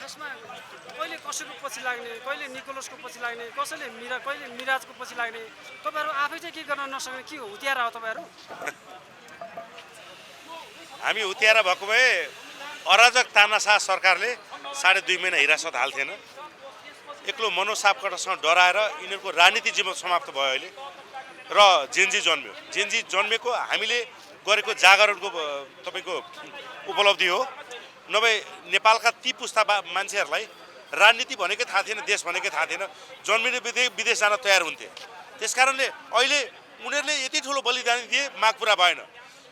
यसमा कहिले कसैको पछि लाग्ने, कहिले निकोलसको पछि लाग्ने, कसैले कहिले मिराजको पछि लाग्ने, तपाईँहरू आफै चाहिँ के गर्न नसक्ने के हो, हुतियारा हो तपाईँहरू? हामी हुतियारा भएको भए अराजक तानाशाह सरकारले 2.5 महिना हिरासत हाल्थेन। एक्लो मनोज सापकोटासँग डराएर यिनीहरूको राजनीति जीवन समाप्त भयो अहिले र जेनजी जन्म्यो। जेनजी जन्मेको हामीले गरेको जागरणको तपाईँको उपलब्धि हो। नभए नेपालका ती पुस्ता मान्छेहरूलाई राजनीति भनेकै थाहा थिएन, देश भनेकै थाहा थिएन, जन्मिने विदेश जान तयार हुन्थे। त्यसकारणले अहिले उनीहरूले यति ठुलो बलिदान दिए, माग पुरा भएन।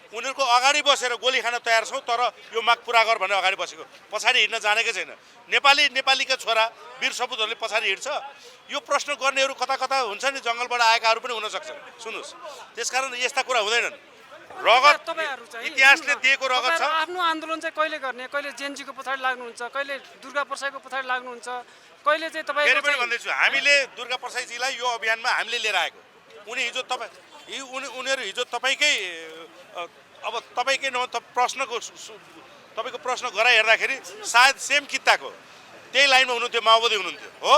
उनीहरूको अगाडि बसेर गोली खान तयार छौँ, तर यो माग पुरा गर भनेर अगाडि बसेको, पछाडि हिँड्न जानेकै छैन। नेपालीका छोरा वीर सपुतहरूले पछाडि हिँड्छ। यो प्रश्न गर्नेहरू कता कता हुन्छ नि, जङ्गलबाट आएकाहरू पनि हुन सक्छन्। सुन्नुहोस्, त्यसकारण यस्ता कुरा हुँदैनन्। रगत इतिहासले दिएको रगत छ। आफ्नो आन्दोलन चाहिँ कहिले गर्ने, कहिले जेनजीको पछाडि लाग्नुहुन्छ, कहिले दुर्गा प्रसाईको पछाडि लाग्नुहुन्छ, कहिले चाहिँ तपाईँ? फेरि पनि भन्दैछु, हामीले दुर्गा प्रसाईजीलाई यो अभियानमा हामीले लिएर आएको। उनीहरू हिजो तपाईँकै अब तपाईँकै तपाईँको प्रश्न गराइ हेर्दाखेरि सायद सेम कित्ताको त्यही लाइनमा हुनुहुन्थ्यो, माओवादी हुनुहुन्थ्यो हो।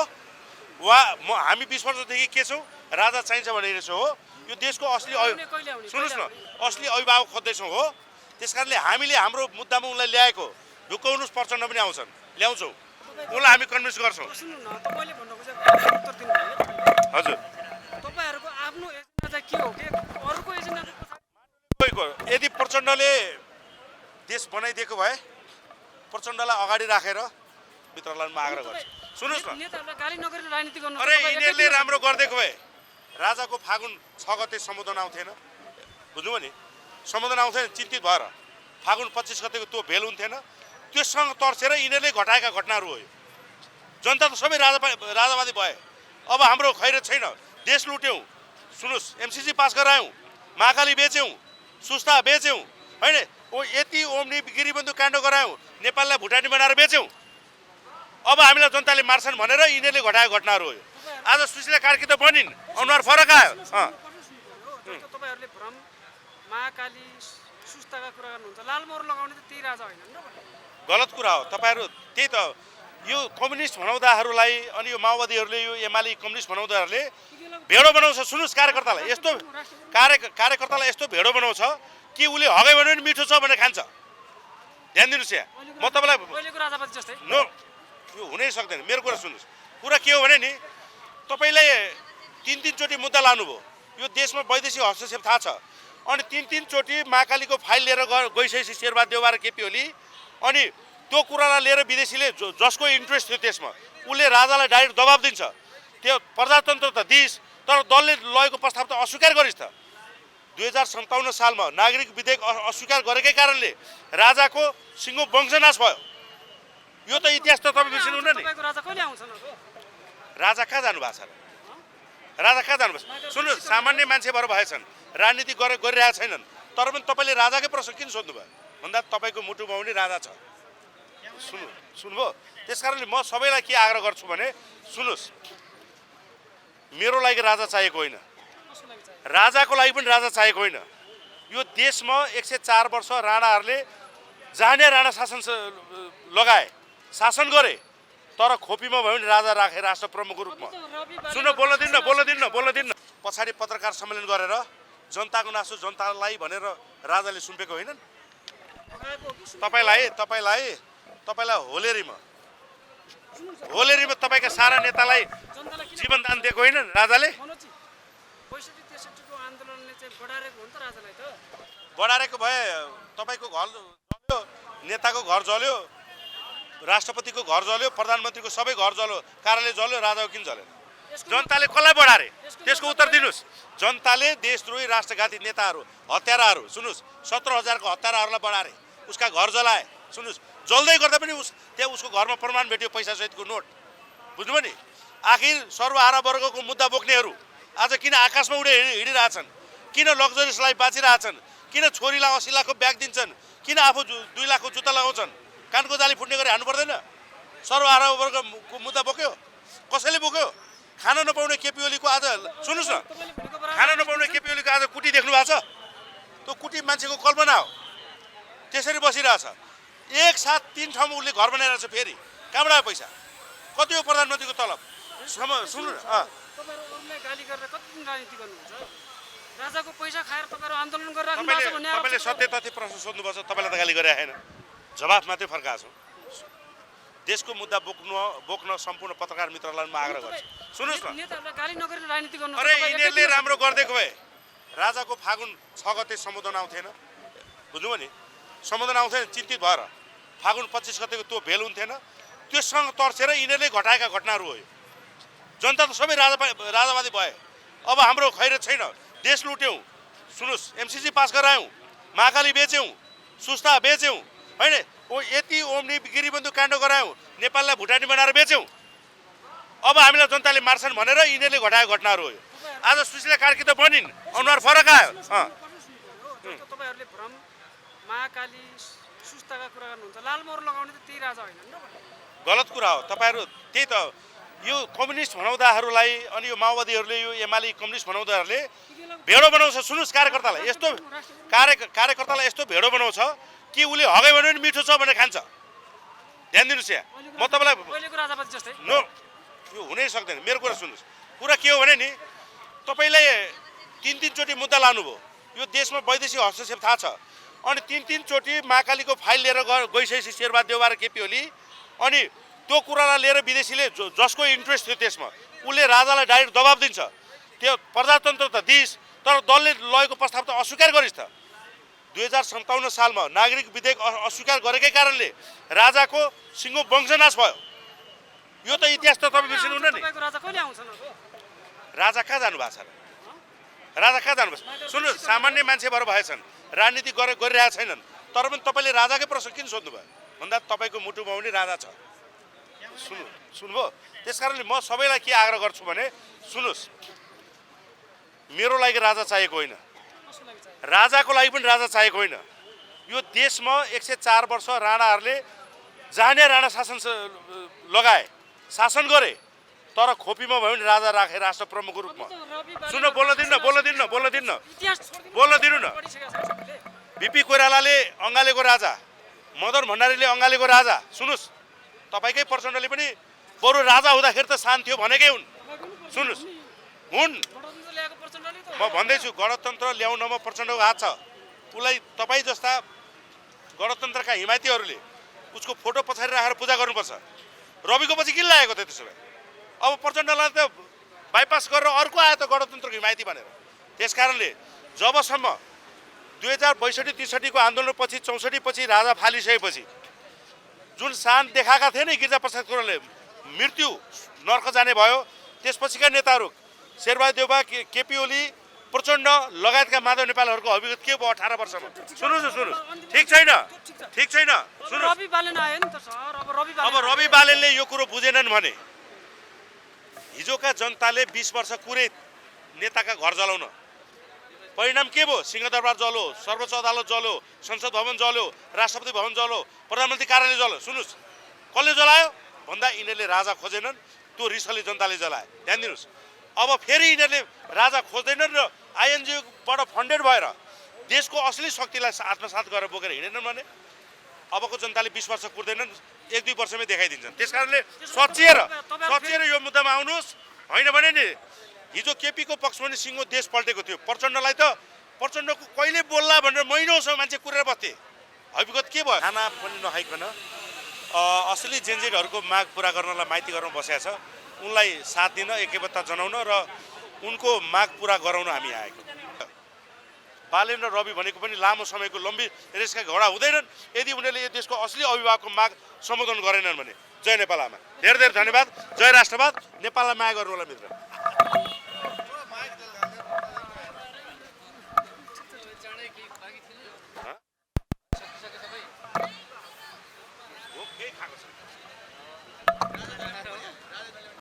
हामी 20 वर्षदेखि के छौँ, राजा चाहिन्छ भनिरहेछौँ हो। यो देशको असली सुन्नुहोस् न, असली अभिभावक खोज्दैछौँ हो। त्यसकारणले हामीले हाम्रो मुद्दामा उनलाई ल्याएको, ढुकाउनुहोस् प्रचण्ड पनि आउँछन्, ल्याउँछौँ, उनलाई हामी कन्भिन्स गर्छौँ। हजुर, तपाईँहरूको आफ्नो एजेन्डा चाहिँ के हो कि अरूको एजेन्डा? यदि प्रचण्डले देश बनाइदिएको भए प्रचण्डलाई अगाडि राखेर भित्र लान म आग्रह गर्छु। सुन्नुहोस् न, गाली नगरेर राजनीति गर्नु। अरे यिनीहरूले राम्रो गरिदिएको भए राजाको फागुन 6 गते सम्बोधन आउँथेन, बुझ्नुभयो नि? सम्बोधन आउँथेन, चिन्तित भएर फागुन 25 गतेको त्यो भेल हुन्थेन। त्योसँग तर्सेर यिनीहरूले घटाएका घटनाहरू हो। जनता त सबै राजावादी भए। अब हाम्रो खैरत छैन, देश लुट्यौँ। सुन्नुहोस्, एमसीसी पास गरायौँ, महाकाली बेच्यौँ, सुस्ता बेच्यौँ, होइन? यति ओम्नी गिरीबन्धु काण्ड गरायौँ, नेपाललाई भुटानी बनाएर बेच्यौँ। अब हामीलाई जनताले मार्छन् भनेर यिनीहरूले घटाएको घटनाहरू हो। आज सुशीला कार्की त बनिन्, अनुहार फरक आयो। तपाईँहरूले भ्रम महाकाली सुस्ताका कुरा गर्नुहुन्छ, लालमोहर लगाउने त त्यही राजा होइन? गलत कुरा हो। तपाईँहरू त्यही त यो कम्युनिस्ट भनाउँदाहरूलाई अनि यो माओवादीहरूले, यो एमाले कम्युनिस्ट भनाउँदाहरूले भेडो बनाउँछ। सुन्नुहोस्, कार्यकर्तालाई यस्तो भेडो बनाउँछ कि उसले हगै भन्यो भने मिठो छ भनेर खान्छ। ध्यान दिनुहोस् यहाँ, म तपाईँलाई नो, यो हुनै सक्दैन। मेरो कुरा सुन्नुहोस्, कुरा के हो भने नि, तपाईँले 3 चोटि मुद्दा लानुभयो। यो देशमा वैदेशिक हस्तक्षेप थाहा छ, अनि 3 चोटि महाकालीको फाइल लिएर गइसकेपछि शेरबहादुर देउवा र केपी ओली, अनि त्यो कुरालाई लिएर विदेशीले जसको इन्ट्रेस्ट थियो त्यसमा उसले राजालाई डाइरेक्ट दबाब दिन्छ। त्यो प्रजातन्त्र त दिइस्, तर दलले लगेको प्रस्ताव त अस्वीकार गरिस् त। 2057 सालमा नागरिक विधेयक अस्वीकार गरेकै कारणले राजाको सिङ्गो वंशनाश भयो। यो त इतिहास त तपाईँ बिर्सिनुहुन्न नि। राजा कहाँ जानुभएको छ र? राजा कहाँ जानुभएको छ? सुन्नुहोस्, सामान्य मान्छे भएर भएछन्, राजनीति गरिरहेका छैनन्, तर पनि तपाईँले राजाकै प्रश्न किन सोध्नुभयो भन्दा तपाईँको मुटुमा पनि राजा छ। सुन्नुभयो? त्यस कारणले म सबैलाई के आग्रह गर्छु भने, सुन्नुहोस्, मेरो लागि राजा चाहिएको होइन, राजाको लागि पनि राजा चाहिएको होइन। यो देशमा 104 वर्ष राणाहरूले जाने राणा शासन लगाए, शासन गरे, तर खोपीमा भयो भने राजा राखे राष्ट्र प्रमुखको रूपमा। सुन्नु, बोल्न दिन्न। पछाडि पत्रकार सम्मेलन गरेर जनताको नासो जनतालाई भनेर राजाले सुम्पेको होइनन्। तपाईँलाई होलेरीमा तपाईँका सारा नेतालाई जीवनदान दिएको होइन राजाले? बढारेको भए तपाईँको घर जल्यो, नेताको घर जल्यो, राष्ट्रपतिको घर जल्यो, प्रधानमन्त्रीको सबै घर जल्यो, कार्यालय जल्यो, राजाको किन जलेन? जनताले कसलाई बढारे? त्यसको उत्तर दिनुहोस्। जनताले देशद्रोही राष्ट्रघाती नेताहरू, हत्याराहरू, सुन्नुहोस्, 17,000 को हत्याराहरूलाई बढारे, उसका घर जलाए। सुन्नुहोस्, जल्दै गर्दा पनि त्यहाँ उसको घरमा प्रमाण भेट्यो, पैसा सहितको नोट। बुझ्नुभयो नि? आखिर सर्वहारा वर्गको मुद्दा बोक्नेहरू आज किन आकाशमा उडे हिँडिरहेछन्? किन लग्जरियस लाइफ बाँचिरहेछन्? किन छोरीलाई 80 लाखको ब्याग दिन्छन्? किन आफू 2 लाखको जुत्ता लगाउँछन्? कानको जाली फुट्ने गरी हान्नु पर्दैन? सर्वहारा वर्गको मुद्दा बोक्यो, कसैले बोक्यो? खान नपाउने केपी ओलीको आज, सुन्नुहोस् न, खान नपाउने केपी ओलीको आज कुटी देख्नु भएको छ? त्यो कुटी मान्छेको कल्पना हो, त्यसरी बसिरहेछ। एक साथ 3 ठाउँमा उसले घर बनाइरहेछ। फेरि कहाँबाट आयो पैसा? कति हो प्रधानमन्त्रीको तलब? सुन्नु न, तपाईँहरू अरूलाई गाली गरेर कति दिन राजनीति गर्नुहुन्छ? राजाको पैसा खाएर तपाईँहरू आन्दोलन गरिराख्नु भएको छ भन्ने आरोप तपाईँले छ। सत्य तथ्य प्रश्न सोध्नुपर्छ। तपाईँलाई त गाली गरे होइन, जवाफ मात्रै फर्काएको छु। देशको मुद्दा बोक्न सम्पूर्ण पत्रकार मित्रलाई म आग्रह गर्छु। सुन्नुहोस् न, नेताहरूलाई गाली नगरेर राजनीति गर्नु अरे यिनीहरूले राम्रो गरिदिएको भए राजाको फागुन 6 गते सम्बोधन आउँथेन, बुझ्नुभयो नि? सम्बोधन आउँथेन, चिन्तित भएर फागुन 25 गतेको त्यो भेल हुन्थेन। त्योसँग तर्सेर यिनीहरूले घटाएका घटनाहरू हो। जनता त सबै राजावादी भए। अब हाम्रो खैरत छैन, देश लुट्यौँ, सुन्नुहोस्, एमसिसी पास गरायौँ, महाकाली बेच्यौँ, सुस्ता बेच्यौँ, होइन? यति ओम्नी गिरीबन्धु काण्ड गरायौँ, नेपाललाई भुटानी बनाएर बेच्यौँ। अब हामीलाई जनताले मार्छन् भनेर यिनीहरूले घटाएको घटनाहरू हो। आज सुशीला कार्की त बनिन्, अनुहार फरक आयो। तपाईँहरूले भ्रम महाकाली सुस्ताका कुरा गर्नुहुन्छ, लालमोहर लगाउने त त्यही राजा होइन र? गलत कुरा हो। तपाईँहरू त्यही त यो कम्युनिस्ट भनाउँदाहरूलाई अनि यो माओवादीहरूले यो एमाले कम्युनिस्ट भनाउँदाहरूले भेडो बनाउँछ। सुन्नुहोस्, कार्यकर्तालाई यस्तो भेडो बनाउँछ कि उसले हगै भने पनि मिठो छ भनेर खान्छ। ध्यान दिनुहोस् यहाँ, म तपाईँलाई पहिलेको राजापति जस्तै नो, यो हुनै सक्दैन। मेरो कुरा सुन्नुहोस्, कुरा के हो भने नि, तपाईँले 3 चोटि मुद्दा लानुभयो। यो देशमा वैदेशिक हस्तक्षेप थाहा छ, अनि 3 चोटि महाकालीको फाइल लिएर गइसकेपछि शेरबहादुर देउवा र केपी ओली, अनि त्यो कुरालाई लिएर विदेशीले जसको इन्ट्रेस्ट थियो त्यसमा उसले राजालाई डाइरेक्ट दबाब दिन्छ। त्यो प्रजातन्त्र त दिइस्, तर दलले लगेको प्रस्ताव त अस्वीकार गरिस् त। 2057 सालमा नागरिक विधेयक अस्वीकार गरेकै कारणले राजाको सिङ्गो वंशनाश भयो। यो त इतिहास त तपाईँ बिर्सिनुहुन्न नि। तपाईँको राजा कहिले आउँछन्? राजा कहाँ जानु भएको छ र? राजा कहाँ जानुभएको छ? सुन्नुहोस्, सामान्य मान्छे भएर भएछन्, राजनीति गरिरहेका छैनन्, तर पनि तपाईँले राजाकै प्रश्न किन सोध्नुभयो भन्दा तपाईँको मुटुमा पनि राजा छ। सुन्नुभयो? त्यस कारणले म सबैलाई के आग्रह गर्छु भने, सुन्नुहोस्, मेरो लागि राजा चाहिएको होइन, राजाको लागि पनि राजा चाहिएको होइन। यो देशमा 104 वर्ष राणाहरूले जाने राणा लगाए, शासन गरे, तर खोपीमा भयो भने राजा राखे राष्ट्र प्रमुखको रूपमा। सुन्नु, बोल्न दिनु न। बिपी कोइरालाले अङ्गालेको राजा, मदन भण्डारीले अङ्गालेको राजा। सुन्नुहोस्, तपाईँकै प्रचण्डले पनि बरु राजा हुँदाखेरि त शान्त थियो भनेकै हुन्। सुन्नुहोस्, हुन्, म भन्दैछु, गणतन्त्र ल्याउनमा प्रचण्डको हात छ। उसलाई तपाईँ जस्ता गणतन्त्रका हिमायतीहरूले उसको फोटो पछाडि राखेर पूजा गर्नुपर्छ। रविको पछि किन लागेको त त्यसो भए? अब प्रचण्डलाई त बाइपास गरेर अर्को आयो त गणतन्त्रको हिमायती भनेर। त्यस कारणले जबसम्म 2062-63 को आन्दोलनपछि 64 पछि राजा फालिसकेपछि जुन शान देखाएका थिए नि गिरिजाप्रसाद कोइरालाले, मृत्यु नर्क जाने भयो। त्यसपछिका नेताहरू शेरबहादुर देउवा, केपी ओली, प्रचण्ड लगायतका माधव नेपालहरूको अभिगत के भयो 18 वर्षमा? सुन्नुहोस्, ठिक छैन। अब रवि बालेनले यो कुरो बुझेनन् भने हिजोका जनताले 20 वर्ष कुरै नेताका घर जलाउन परिणाम के भयो? सिंहदरबार जल्यो, सर्वोच्च अदालत जल्यो, संसद भवन जल्यो, राष्ट्रपति भवन जल्यो, प्रधानमन्त्री कार्यालय जल्यो। सुन्नुहोस्, कसले जलायो भन्दा यिनीहरूले राजा खोजेनन्, त्यो रिसले जनताले जलाए। ध्यान दिनुहोस्, अब फेरि यिनीहरूले राजा खोज्दैनन् र आइएनजिओबाट फन्डेड भएर देशको असली शक्तिलाई आत्मसात गरेर बोकेर हिँडेनन् भने अबको जनताले 20 वर्ष कुर्दैनन्, 1-2 वर्षमै देखाइदिन्छन्। त्यस कारणले सचिएर यो मुद्दामा आउनुहोस्। होइन भने नि हिजो केपीको पक्षमा नि सिङ्गो देश पल्टेको थियो। प्रचण्डलाई त प्रचण्डको कहिले बोल्ला भनेर महिनौसम्म मान्छे कुरेर बस्थे। अभिगत के भयो? खाना पनि नखाइकन असली जेनजेटहरूको माग पुरा गर्नलाई माइती गर्न बसेको छ। उनलाई साथ दिन, एकबद्धता जनाउन र उनको माग पुरा गराउन हामी आएको। बालेन र रवि भनेको पनि लामो समयको लम्बी रेसका घोडा हुँदैनन् यदि उनीहरूले यो देशको असली अभिभावकको माग सम्बोधन गरेनन् भने। जय नेपाल आमा, धेरै धेरै धन्यवाद। जय राष्ट्रवाद। नेपाललाई माया गर्नु होला मित्र।